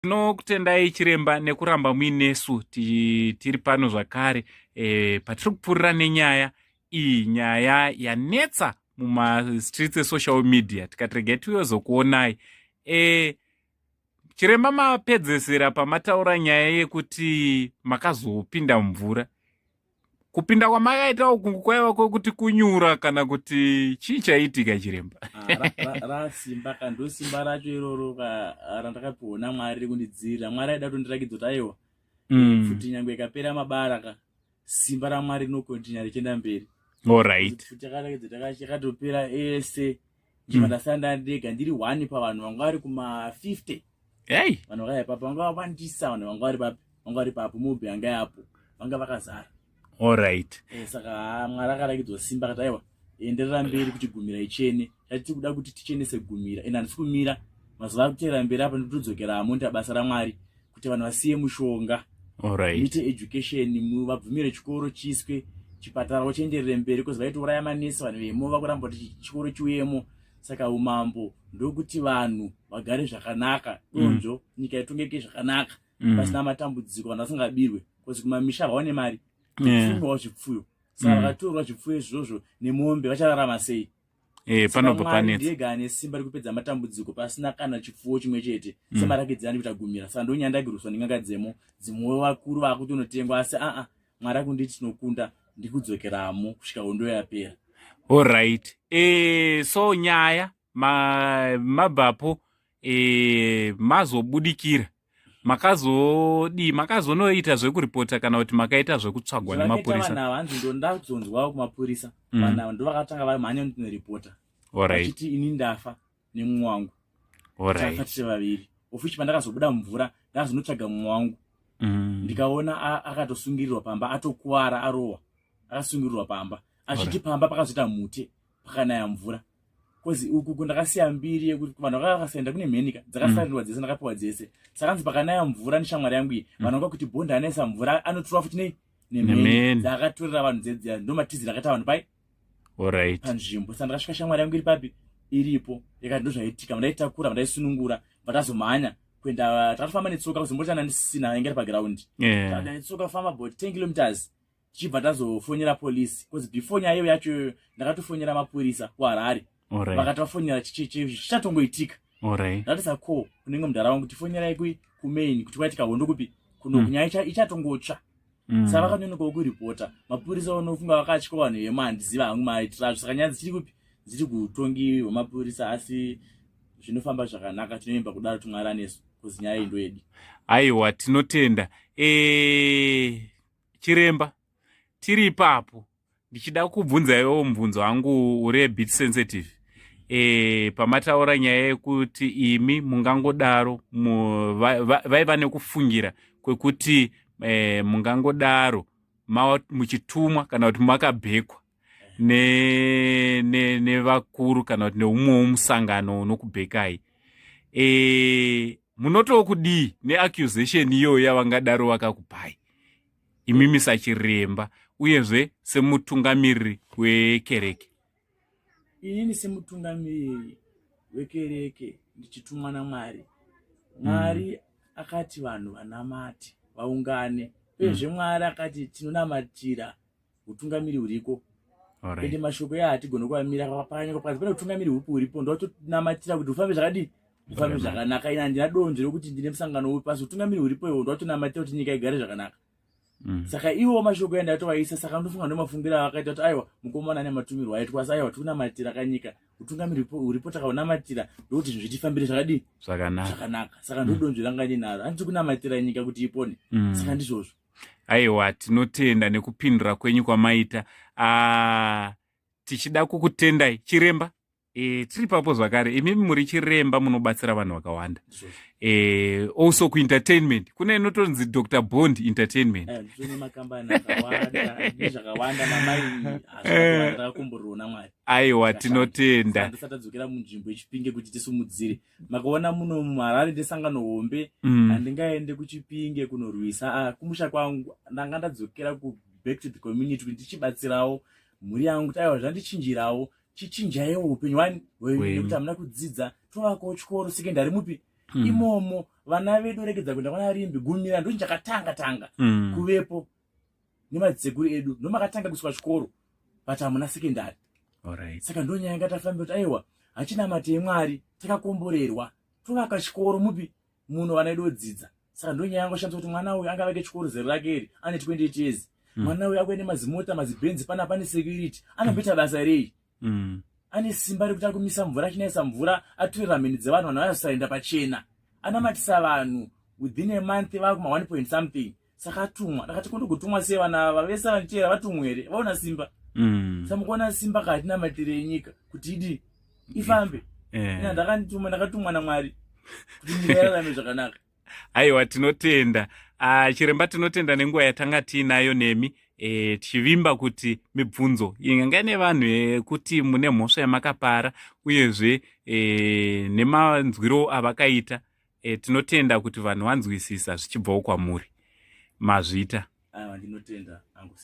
Tinokutendai chiremba nekuramba muinesu tiri pano zvakare patiri kupfuurira nenyaya iyi, nyaya yanetsa mumastreets esocial media. Tikatirega tiyozokuonai chiremba mapedzesera pamataura nyaya yekuti makazopinda mumvura. Kupinda kwamakaita uku kwaiva kwekuti kunyura kana kuti chii chaitika chiremba? Rasimba kando simba racho iroro randakapiwa naMwari kundidzira. Mwari aida kundirakidza kuti aiwa futi nyangwe ikapera mabara simba raMwari rinokontinya richienda mberi. Alright. Futi yakatopera ese ndasanda ndega ndiri 1 pavanhu vanga vari kuma50. Hey, vanhu vakaipapo vanga vawandisa, vanhu vanga vari papo mubhi yanga yapo vanga vakazara. Alright. Saka Mwari akarakidzwa simba akati aiwa enderera mberi kuti gumira ichene. Tati kuda kuti tichenese gumira. Handisi kumira mazuva akutera mberi apa ndotodzokeramo nda basa raMwari kuti vanhu vasiye mushonga. Alright. Muite education, vabvumire chikoro chiswe, chipatara chienderere mberi, kozi vaitouraya manesi vanhu vemova kuramba kuti chikoro chiuyemo. Saka umambo ndokuti vanhu vagare zvakanaka, donzvo nyika itongeke zvakanaka pasina matambudziko, vanhu vasingabirwe, kozi kumamisha vaone mari kufumawo zvipfuyo. Saka vakatorwa zvipfuyo izvozvo nemombe vachararama sei? Panopa panetsa. Ndiega ane simba rekupedza matambudziko pasina kana chipfuwo chimwe chete semarakidzani kuti agumira. Saka ndonyandagiriswa ndinganga dzimwe vakuru vakuti unotengwa, asi Mwari akunditi tinokunda ndikudzokeramo kusvika hondo yapera. Alright. So nyaya mabvapo mazobudikira, makazonoita zvekuripota kana kuti makaita zvekutsvagwa nemapurisa? Vanhu hanzi ndondadzonzwawo kumapurisa, vanhu ndo vakatanga vamhanya ndinoripota. Alright. Vachiti ini ndafa nemumwe wangu. Alright. Tafa tiri vaviri. Ofichi pandakazobuda mumvura ndakazonotsvaga mumwe wangu. Ndikaona akatosungirirwa pamba, atokuwara arowa. Akasungirirwa pamba. Achiti pamba pakazoita mute pakanaya mvura. Kozi uku ndakasiya mbiri yekuti vanhu vakasaenda kune mhenika dzakasarirwa dzese ndakapiwa dzese. Saka nzi pakanaya mvura neshamwari yangu iyi, vanhu vanga kuti bhonda anayisa mvura anotora futi nemheni dzakatorera vanhu dzedziya, ndomatizira akaita vanhu pai. Alright. Panzvimbo. Saka ndakasvika shamwari yangu iri papi iripo, yakati ndozvaitika, ndaitakura, ndaisunungura, vatazomhanya kuenda, takafamba netsoka kuzombotana ndisina ingari paground. Ndakatsoka kufamba about 10 kilometers. Tichibva tazofonyera polisi, kozi before nyaya yacho ndakatofonyera mapurisa kuHarare. Vakatafonyera chichatongoitika. Ndatisa ko kunenge mudhara kuti fonyerai kumain kuti kwaitika hondo kupi kuno kunyaya ichatongotsva. Saka vakanonokawo kuripota. Mapurisa unofunga vakatya vanhu vemandiziva hangu maitira. Saka nyaya dzichiri kupi dziri kutongi hwemapurisa, asi zvinofamba zvakanaka. Tinoimba kudaro tumwari nesu kozi nyaya indo yedu. Aiwa, tinotenda. Chiremba, tiri ipapo ndichida kubvunzaiwo mubvunzo wangu uri bit sensitive. Pamataura nyaya yekuti imi mungangodaro vaiva nekufungira kwekuti mungangodaro muchitumwa kana kuti makabhekwa nevakuru kana kuti neumwe musangano unokubhekai. Munotokudii neaccusation iyoyo yavangadaro vakakupai imimi sachiremba uyezve semutungamiriri wekereke? Inini semutungamiriri wekereke ndichitumwa naMwari. Mwari akati vanhu vanamate vaungane, uyezve Mwari akati tinonamatira utungamiriri huriko. Ende mashoko hatigona kuamira pakapanya pakati pane utungamiriri hupi huripo, ndotonamatira kuti ufambe zvakadii, ufambe zvakanaka. Ina handina donzvo rokuti ndine musangano upi, pasi utungamiriri huripo iwo ndotonamatira kuti nyika igare zvakanaka. Saka iwo mashoko endatovaisa. Saka ndofunga ndomafungira vakaita kuti aiwa mukomana nematumirwo aitwa, asi aiwa tikunamatira kanyika, utungamiriri huripo takaunamatira ndokuti zvinhu zvitifambire zvakadii, zvakanaka. Saka ndodonzvo ranga ndinaro, handisi kunamatira nyika kuti ipone. Saka ndizvozvo. Aiwa, tinotenda nekupindura kwenyu kwamaita. Tichida kukutendai chiremba. Tiri papo zvakare, imi muri chiremba munobatsira vanhu vakawanda. Also kuentertainment kune inotonzi Dr. Bond Entertainment. Ndine makambani akawanda, zvakawanda mamaini akakumburona Mwari. Aiwa, tinotenda. Ndisatadzokera munzvimbo yechipinge kuti tisumudzire. Makaona muno muHarare ndesangano hombe, handingaende kuchipinge kunorwisa. Kumusha kwangu ndanga ndadzokera back to the community kuti ndichibatsirawo mhuri yangu kuti aiwa zvandichinjirawo chichinjaiwo upenyu nekuti hamuna kudzidza. Tovakawo chikoro sekendari mupi imomo vana vedu regedza kuenda kuna rimbi gumira ndo chakatanga kuvepo nemadzikuru edu ndomakatanga kuswa chikoro but hamuna sekendari. Saka ndo nyaya ngatafambe kuti aiwa hachina mate emwari takakomborerwa tovaka chikoro mupi muno vana vedu odzidza. Saka ndo nyaya ngoshamisa kuti mwana uyu anga vake chikoro zero rake iri ane 20 years. Mwana uyu akuende mazimota mazibhenzi pana pane security anobeta basa rei. Ane simba rekuti akumisa mvura achinaisa mvura atorera mheni dzevanhu vanhu vasaenda pachena. Anamatisa vanhu within a month vakuma 1 point something. Saka atumwa ndakati kundogotumwa sei vana ava vese vanichera vatumwa here vaona simba. Samukuona simba katina matire enyika kuti idi ifambe. Ina ndakatumwa naMwari kuti nyika yararame zvakanaka. Aiwa tinotenda. Chiremba tinotenda nenguva yatanga tiinayo nemi. Tichivimba kuti mibvunzo inganga nevanhu kuti mune mhosva yamakapara uyezve nemanzwiro avakaita. Tinotenda kuti vanhu vanzwisisa zvichibvawo kwamuri mazvita. Ndinotenda angu.